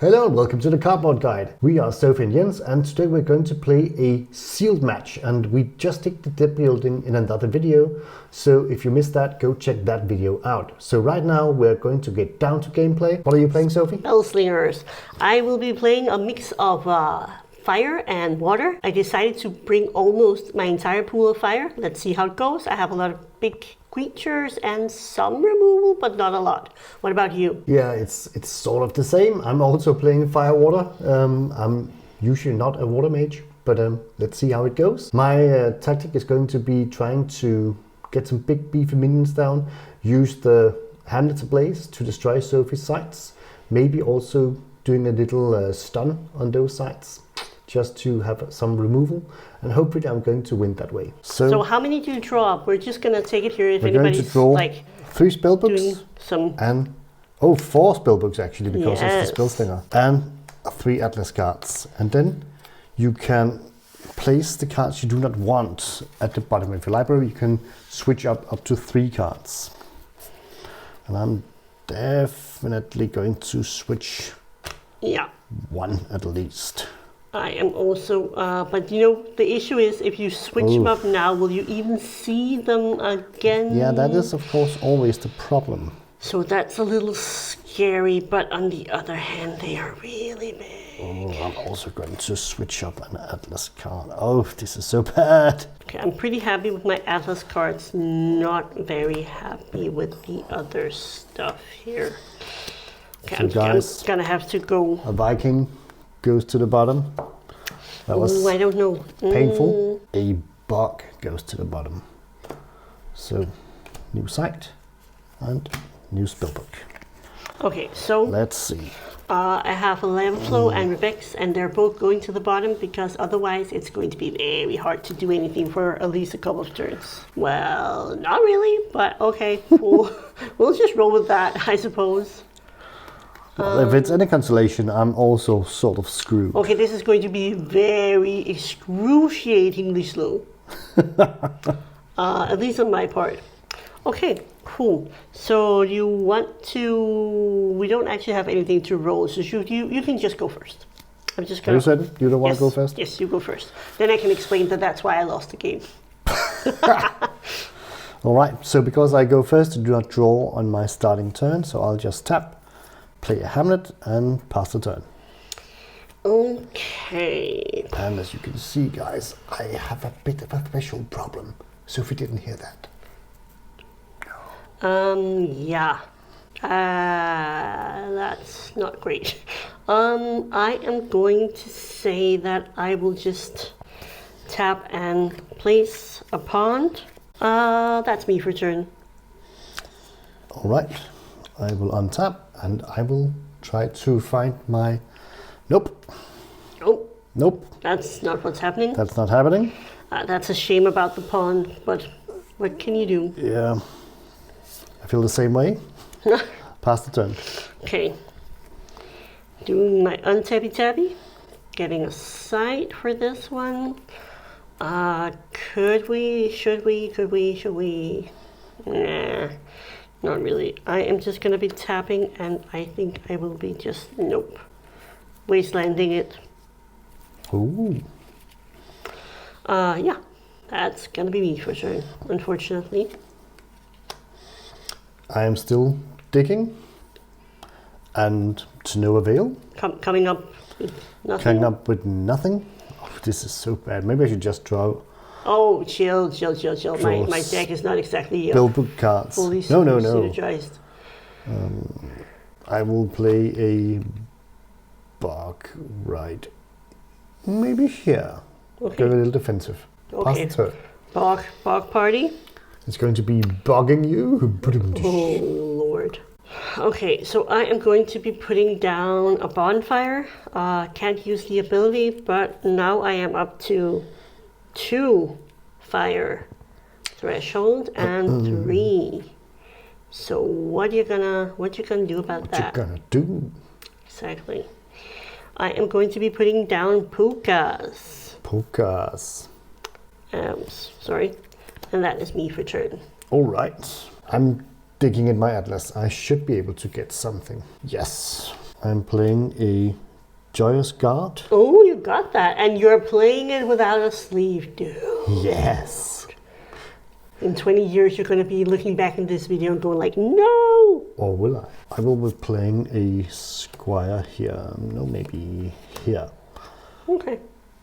Hello and welcome to the Cardboard Guide. We are Sophie and Jens, and today we're going to play a sealed match, and we just did the deck building in another video, so if you missed that, go check that video out. So right now we're going to get down to gameplay. What are you playing, Sophie? Spellslingers. I will be playing a mix of fire and water. I decided to bring almost my entire pool of fire. Let's see how it goes. I have a lot of big creatures and some removal, but not a lot. What about you? Yeah, it's sort of the same. I'm also playing fire water. I'm usually not a water mage, but let's see how it goes. My tactic is going to be trying to get some big beefy minions down, use the Hamlet's Ablaze to destroy Sophie's sites, maybe also doing a little stun on those sites, just to have some removal, and hopefully I'm going to win that way. So how many do you draw up? We're just gonna take it here if we're going anybody's to draw like 3 spellbooks doing some and 4 spellbooks actually, because Yes. it's the Spellslinger, and 3 Atlas cards, and then you can place the cards you do not want at the bottom of your library. You can switch up to 3 cards, and I'm definitely going to switch 1 at least. I am also, but you know, the issue is if you switch them up now, will you even see them again? Yeah, that is of course always the problem. So that's a little scary, but on the other hand, they are really big. I'm also going to switch up an Atlas card. Oh, this is so bad. Okay, I'm pretty happy with my Atlas cards, not very happy with the other stuff here. Okay, So I'm guys, gonna have to go. a Viking goes to the bottom. That was I don't know. painful. A bug goes to the bottom. So, new site and new spellbook. Okay, so Let's see. I have a Lamflow and Revex, and they're both going to the bottom because otherwise it's going to be very hard to do anything for at least a couple of turns. Well, not really, but okay, we'll just roll with that, I suppose. Well, if it's any consolation, I'm also sort of screwed. Okay, this is going to be very excruciatingly slow. At least on my part. Okay, cool. So you want to... We don't actually have anything to roll, so you can just go first. I'm just gonna... You said you don't want to go first? Yes, you go first. Then I can explain that that's why I lost the game. Alright, so because I go first, I do not draw on my starting turn, so I'll just tap, play a Hamlet, and pass the turn. Okay. And as you can see, guys, I have a bit of a special problem. Sophie didn't hear that. Yeah. That's not great. I am going to say that I will just tap and place a pond. That's me for turn. Alright, I will untap and I will try to find my... Nope. Oh, Nope, that's not what's happening. that's not happening. That's a shame about the pond, but what can you do? Yeah, I feel the same way. Pass the turn. Okay. Doing my untappy tappy. Getting a site for this one. Should we? Nah, not really. I am just gonna be tapping, and I think I will be just, nope. Wastelanding it. Ooh. Yeah, that's gonna be me for sure, unfortunately. I am still digging, and to no avail. Coming up with nothing. Coming up with nothing. Oh, this is so bad. Maybe I should just draw Oh, chill. My deck is not exactly spellbook cards. fully No. synergized. I will play a bug right maybe here. Okay. Go a little defensive. Okay. Pass the turn. Bog party. It's going to be bugging you. Oh, Lord. Okay, so I am going to be putting down a bonfire. Can't use the ability, but now I am up to 2 fire threshold and 3. So what you gonna do about that? What you gonna do? Exactly. I am going to be putting down pukas. Pukas. Sorry. And that is me for turn. Alright. I'm digging in my atlas. I should be able to get something. Yes. I'm playing a Joyous Guard. Oh, you got that. And you're playing it without a sleeve, dude. Yes. In 20 years, you're going to be looking back in this video and going like, no! Or will I? I will be playing a Squire here. No, maybe here. Okay.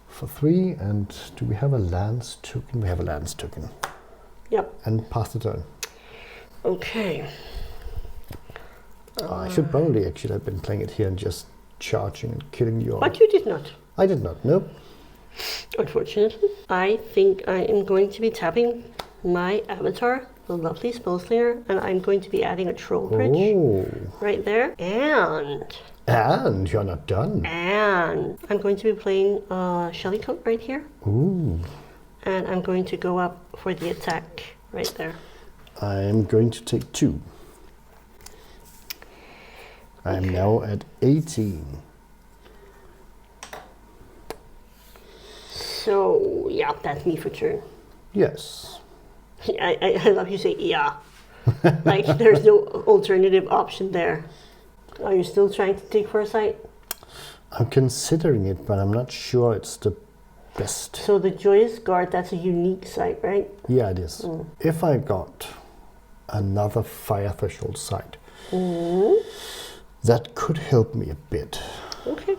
For 3, and do we have a Lance token? We have a Lance token. Yep. And pass the turn. Okay. I should probably actually have been playing it here and just charging and killing you all. But you did not. I did not, no. Unfortunately. I think I am going to be tapping my avatar, the lovely Spellslinger, and I'm going to be adding a troll bridge right there. And you're not done. And I'm going to be playing Shelly Coat right here. Ooh. And I'm going to go up for the attack right there. I'm going to take 2. I'm now at 18. So, yeah, that's me for turn. Yes. I love you say, yeah. Like, there's no alternative option there. Are you still trying to take Foresight? I'm considering it, but I'm not sure it's the best. So the Joyous Guard, that's a unique site, right? Yeah, it is. If I got another Fire Threshold site, that could help me a bit. Okay.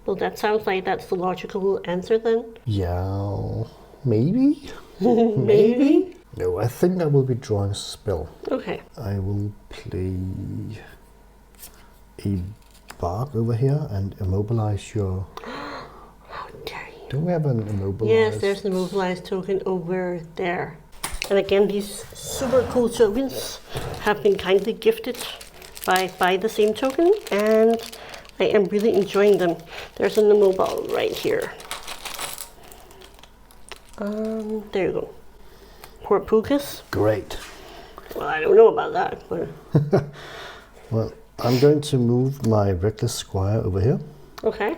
Well, that sounds like that's the logical answer then. Yeah, maybe? Maybe? No, I think I will be drawing a spell. Okay. I will play a bark over here and immobilize your... How dare you? Do we have an immobilized? Yes, there's an immobilized token over there. And again, these super cool tokens have been kindly gifted by the same token, and I am really enjoying them. There's an immobile right here. There you go. Poor Pukas. Great. Well, I don't know about that, but... Well, I'm going to move my Reckless Squire over here. Okay.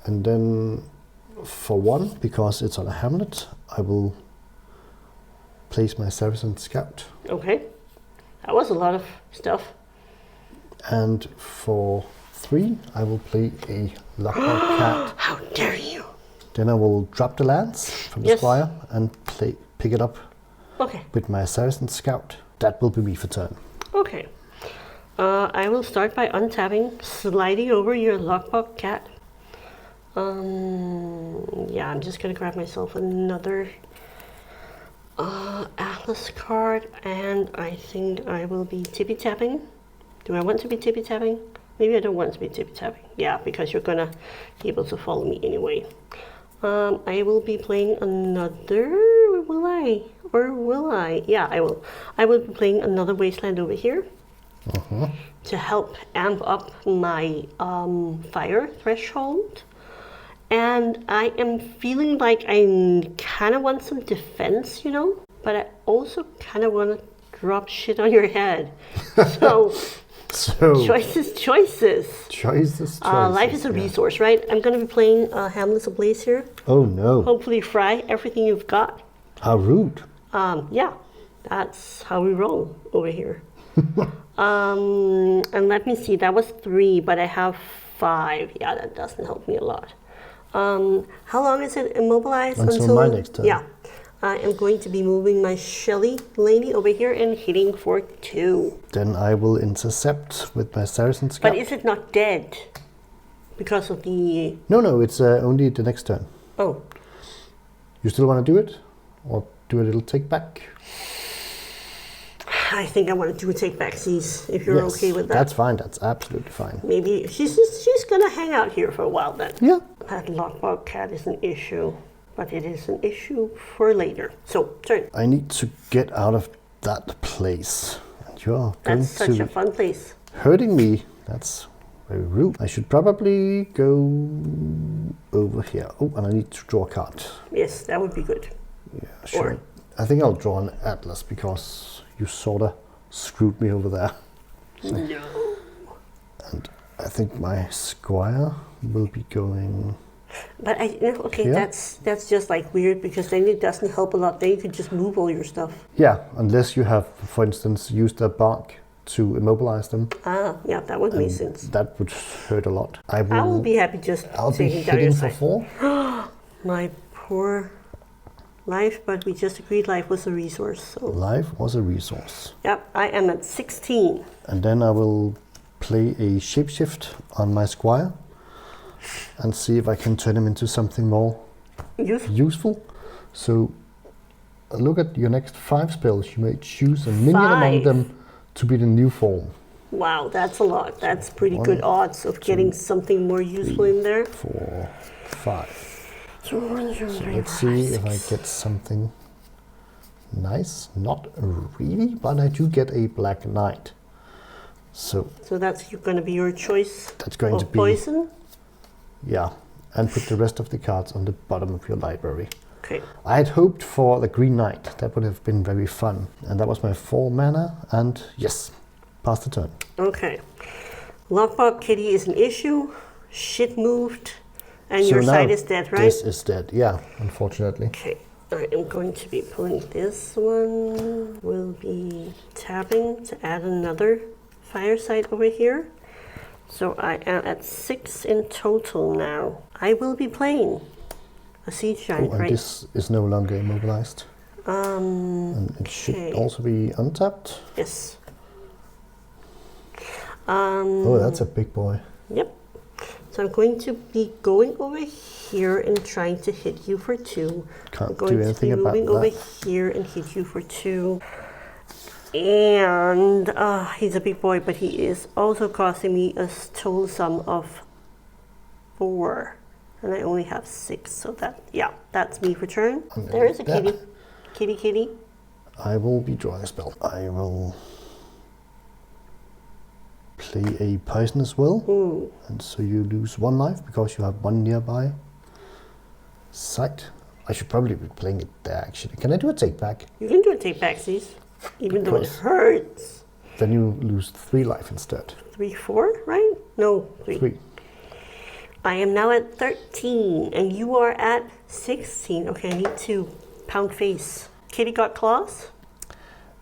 And then for 1, because it's on a hamlet, I will place my Saracen Scout. Okay. That was a lot of stuff. And for 3, I will play a Lockboard Cat. How dare you? Then I will drop the lance from the Squire and pick it up with my Saracen Scout. That will be me for turn. Okay. I will start by untapping, sliding over your Lockboard Cat. Yeah, I'm just gonna grab myself another Atlas card, and I think I will be tippy tapping. Do I want to be tippy tapping? Maybe I don't want to be tippy tapping. Yeah, because you're gonna be able to follow me anyway. I will be playing another. Will I? Or will I? Yeah, I will. I will be playing another Wasteland over here to help amp up my fire threshold. And I am feeling like I kind of want some defense, you know, but I also kind of want to drop shit on your head. So, choices. Life is a resource, right? I'm going to be playing Hamlet's Ablaze here. Oh no. Hopefully fry everything you've got. How rude. Yeah, that's how we roll over here. And let me see, that was 3, but I have 5. Yeah, that doesn't help me a lot. How long is it immobilized? Until my next turn. Yeah. I am going to be moving my Shelly lady over here and hitting for 2. Then I will intercept with my Saracen Scout. But is it not dead? Because of the... No, it's only the next turn. Oh. You still want to do it? Or do a little take back? I think I want to do a take back, C's, if you're okay with that. That's fine. That's absolutely fine. Maybe she's going to hang out here for a while then. Yeah. That Lockboard Cat is an issue, but it is an issue for later. So, turn. I need to get out of that place. And you're going That's such a fun place. Hurting me. That's very rude. I should probably go over here. Oh, and I need to draw a card. Yes, that would be good. Yeah, sure. I think I'll draw an Atlas because you sort of screwed me over there. No. And I think my Squire will be going... But that's just like weird, because then it doesn't help a lot. Then you could just move all your stuff. Yeah, unless you have, for instance, used a bark to immobilize them. Ah, yeah, that would make sense. That would hurt a lot. I will be happy just I'll be taking down your hitting for side. 4. My poor life, but we just agreed life was a resource. So. Life was a resource. Yep, I am at 16. And then I will play a shapeshift on my squire and see if I can turn him into something more useful. So look at your next 5 spells. You may choose a minion among them to be the new form. Wow, that's a lot. That's pretty good odds of getting something more useful in there. 4, 5. So 1, 2, 3, let's 4, see 5, if I get something nice. Not really, but I do get a Black Knight. So that's going to be your choice. That's going to be poison. Yeah, and put the rest of the cards on the bottom of your library. Okay. I had hoped for the Green Knight. That would have been very fun. And that was my 4 mana. And yes, pass the turn. Okay. Lockbox Kitty is an issue. Shit moved. And So your now side is dead, right? This is dead, yeah, unfortunately. Okay. I am going to be pulling this one. We'll be tapping to add another fireside over here. So I am at 6 in total now. I will be playing a Siege Giant, and right? this is no longer immobilized. And it should also be untapped. Yes. Oh, that's a big boy. Yep. So I'm going to be going over here and trying to hit you for 2. Can't I'm going do anything to be about moving over here and hit you for 2. And he's a big boy, but he is also costing me a total sum of 4. And I only have 6, so that's me for turn. There is a kitty. Kitty, kitty. I will be drawing a spell. I will play a Poisonous Will. And so you lose 1 life because you have 1 nearby site. I should probably be playing it there, actually. Can I do a take back? You can do a take back, Cease. Even though it hurts. Then you lose 3 life instead. 3, 4, right? No, 3. 3. I am now at 13, and you are at 16. Okay, I need to pound face. Kitty got claws?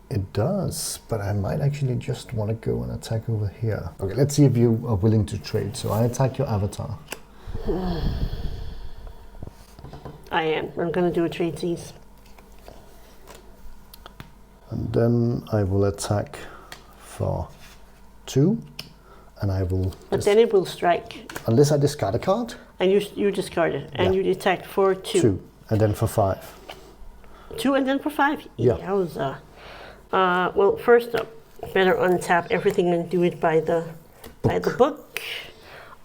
It does, but I might actually just want to go and attack over here. Okay, let's see if you are willing to trade. So I attack your avatar. I am. I'm going to do a trade seize. And then I will attack for 2. And I will... But then it will strike. Unless I discard a card. And you discard it. And you attack for 2. 2. And then for 5. 2 and then for 5? Yeah. Yowza. Well, first up, better untap everything and do it by the book.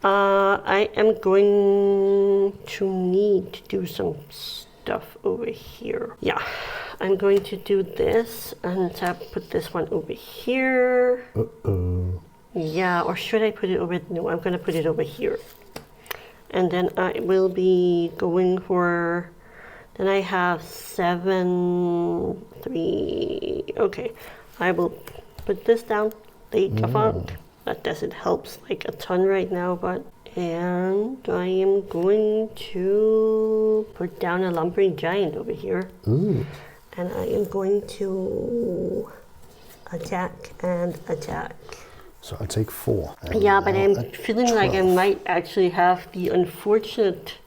I am going to need to do some stuff over here. Yeah, I'm going to do this and put this one over here. Yeah, or should I put it over? No, I'm going to put it over here. And then I will be going for... Then I have 7, 3. Okay, I will put this down. That doesn't help like a ton right now, but and I am going to put down a lumbering giant over here. Ooh. And I am going to attack and attack. So I'll take 4. Yeah, but I'm feeling like I might actually have the unfortunate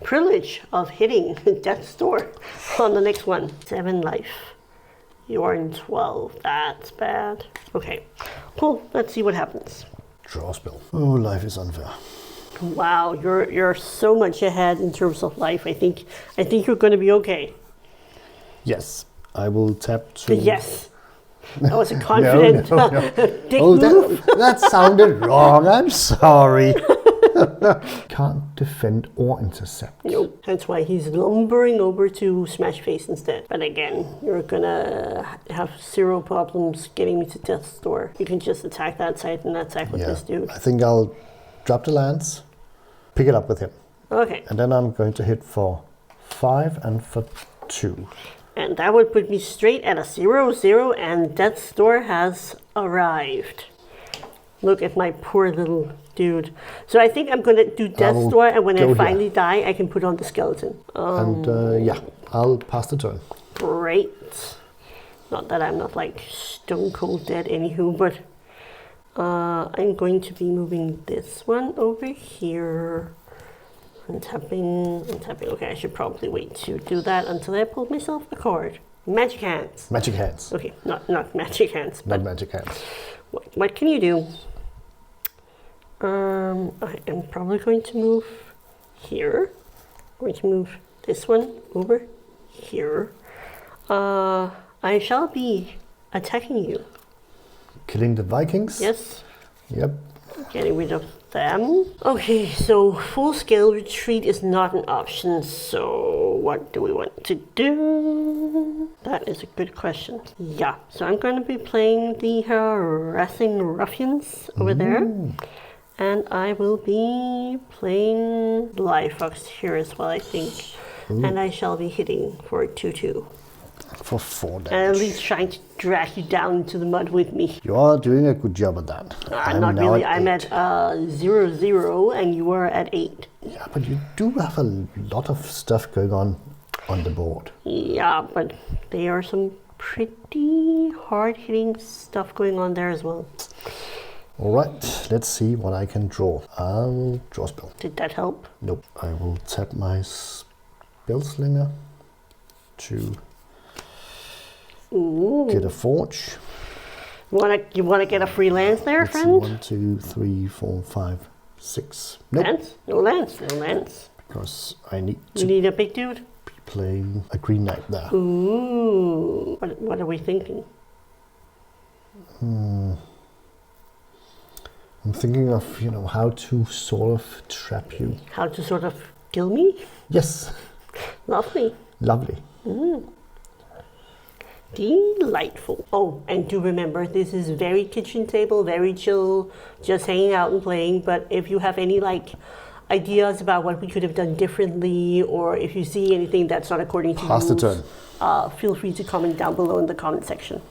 privilege of hitting Death's Door on the next one. 7 life. You are in 12. That's bad. Okay, cool. Let's see what happens. Draw spell. Oh, life is unfair. Wow, you're so much ahead in terms of life. I think you're going to be okay. Yes, I will tap to... Yes. That was a confident no. dick move. That sounded wrong. I'm sorry. Can't defend or intercept. Nope. That's why he's lumbering over to smash face instead. But again, you're gonna have 0 problems getting me to Death's Door. You can just attack that side and attack with this dude. I think I'll drop the lance, pick it up with him. Okay. And then I'm going to hit for 5 and for 2. And that would put me straight at a 0-0, and Death's Door has arrived. Look at my poor little dude. So I think I'm going to do Death's Door, and when I finally die, I can put on the skeleton. And yeah, I'll pass the turn. Great. Not that I'm not like stone cold dead anywho, but I'm going to be moving this one over here. Untapping. Okay, I should probably wait to do that until I pull myself a card. Magic hands. Magic hands. Okay, not magic hands. Not magic hands. What can you do? I am probably going to move here. Going to move this one over here. I shall be attacking you. Killing the Vikings? Yes. Yep. Getting rid of them. Okay, so full scale retreat is not an option, so what do we want to do? That is a good question. Yeah, so I'm going to be playing the Harassing Ruffians over there. And I will be playing Live Fox here as well, I think. And I shall be hitting for 2/2. For 4 damage. And at least trying to drag you down into the mud with me. You are doing a good job at that. Not really. I'm at 0/0 and you are at 8. Yeah, but you do have a lot of stuff going on the board. Yeah, but there are some pretty hard-hitting stuff going on there as well. Alright, let's see what I can draw. I'll draw a spell. Did that help? Nope. I will tap my Spellslinger to get a forge. You wanna get a free lance there, Let's see, friend? 1, 2, 3, 4, 5, 6. Nope. Lance? No lance, no lance. Because I need You to need a big dude? be playing a green knight there. Ooh. What are we thinking? I'm thinking of, how to sort of trap you. How to sort of kill me? Yes. Lovely. Lovely. Delightful. Oh, and do remember, this is very kitchen table, very chill, just hanging out and playing. But if you have any ideas about what we could have done differently, or if you see anything that's not according to Pass the rules, turn. Feel free to comment down below in the comment section.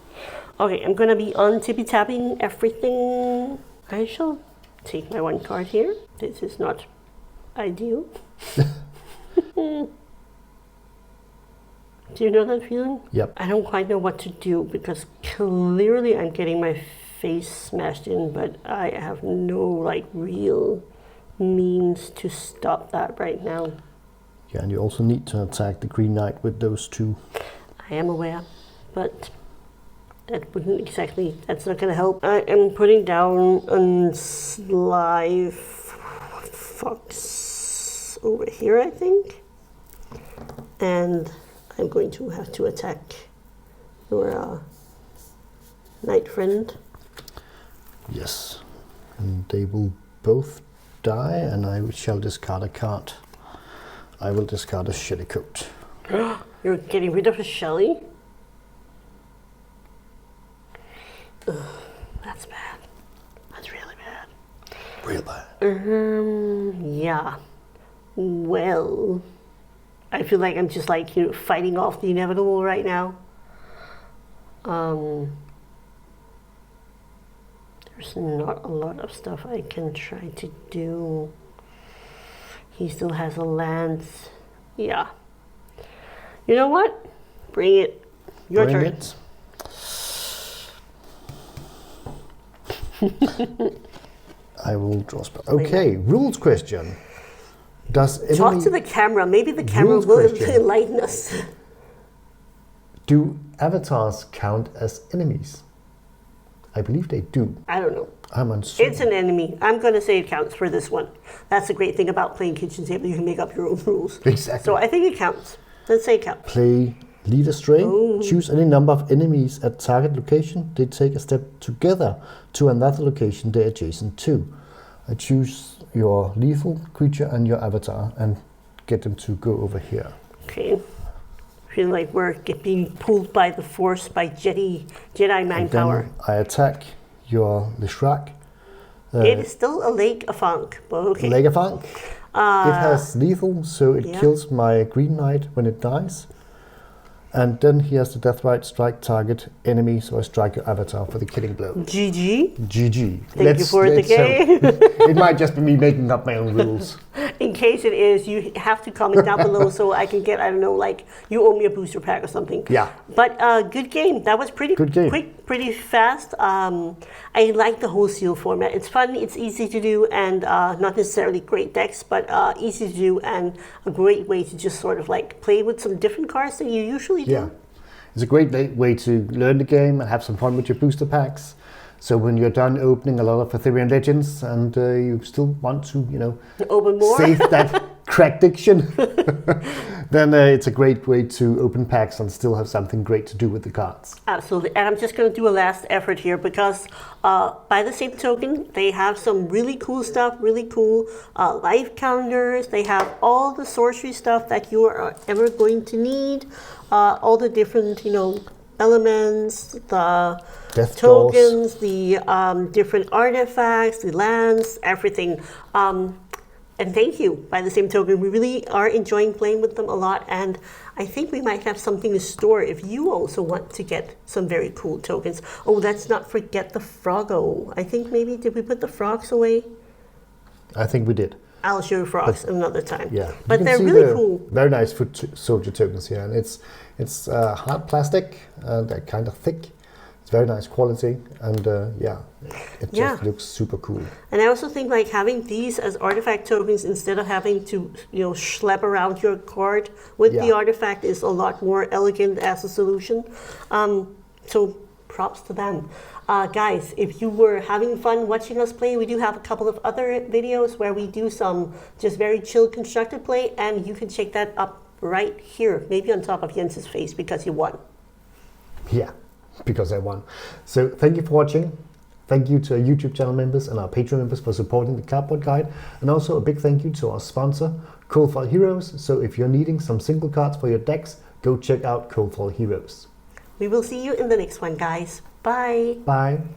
Okay, I'm gonna be tippy-tapping everything. I shall take my 1 card here. This is not ideal. Do you know that feeling? Yep. I don't quite know what to do because clearly I'm getting my face smashed in, but I have no real means to stop that right now. Yeah, and you also need to attack the green knight with those 2. I am aware, but that's not going to help. I am putting down a Live Fox over here, I think. And I'm going to have to attack your knight friend. Yes. And they will both die, and I shall discard a card. I will discard a Shelly Coat. You're getting rid of a Shelly? Ugh, that's bad. That's really bad. Real bad. Yeah. Well, I feel like I'm just fighting off the inevitable right now. There's not a lot of stuff I can try to do. He still has a lance. Yeah. You know what? Bring it. Your turn. It. I will draw a spell. Okay, rules question. Talk to the camera. Maybe the camera will enlighten us. Do avatars count as enemies? I believe they do. I don't know. I'm uncertain. It's an enemy. I'm going to say it counts for this one. That's the great thing about playing kitchen table. You can make up your own rules. Exactly. So I think it counts. Let's say it counts. Play Leader String. Choose any number of enemies at target location. They take a step together to another location they're adjacent to. I choose your lethal creature and your avatar and get them to go over here. Okay. I feel like we're being pulled by the force by Jedi mind power. I attack your Lishrak. It is still a Lake of Funk, but okay. Lake of Funk. It has lethal, so it kills my Green Knight when it dies. And then he has the Deathrite strike target enemy, so I strike your avatar for the killing blow. GG. GG. Thank you for the game. It might just be me making up my own rules. In case it is, you have to comment down below so I can get, I don't know, like you owe me a booster pack or something. Yeah. But good game. That was pretty Good game. quick, pretty fast. I like the whole seal format. It's fun, it's easy to do, and not necessarily great decks, but easy to do and a great way to just sort of like play with some different cards than you usually do. Yeah. It's a great way to learn the game and have some fun with your booster packs. So when you're done opening a lot of Ethereum Legends and you still want to, you know, open more, save that crack diction, then it's a great way to open packs and still have something great to do with the cards. Absolutely. And I'm just going to do a last effort here because by the same token, they have some really cool stuff, really cool life counters. They have all the sorcery stuff that you are ever going to need. All the different, you know, elements, the Death tokens, the different artifacts, the lands, everything. And thank you, by the same token. We really are enjoying playing with them a lot, and I think we might have something to store if you also want to get some very cool tokens. Oh, let's not forget the Froggo. I think maybe, did we put the frogs away? I think we did. I'll show you frogs another time. Yeah, but they're really cool. Very nice foot soldier tokens here, and it's hard plastic and they're kind of thick. It's very nice quality, and yeah, it just looks super cool. And I also think like having these as artifact tokens instead of having to, you know, schlep around your card with the artifact is a lot more elegant as a solution. So props to them. Guys, if you were having fun watching us play, we do have a couple of other videos where we do some just very chill constructed play, and you can check that up right here, maybe on top of Jens's face because he won. Yeah, because I won. So thank you for watching. Thank you to our YouTube channel members and our Patreon members for supporting the Cardboard Guide, and also a big thank you to our sponsor, Cold Foil Heroes. So if you're needing some single cards for your decks, go check out Cold Foil Heroes. We will see you in the next one, guys. Bye. Bye.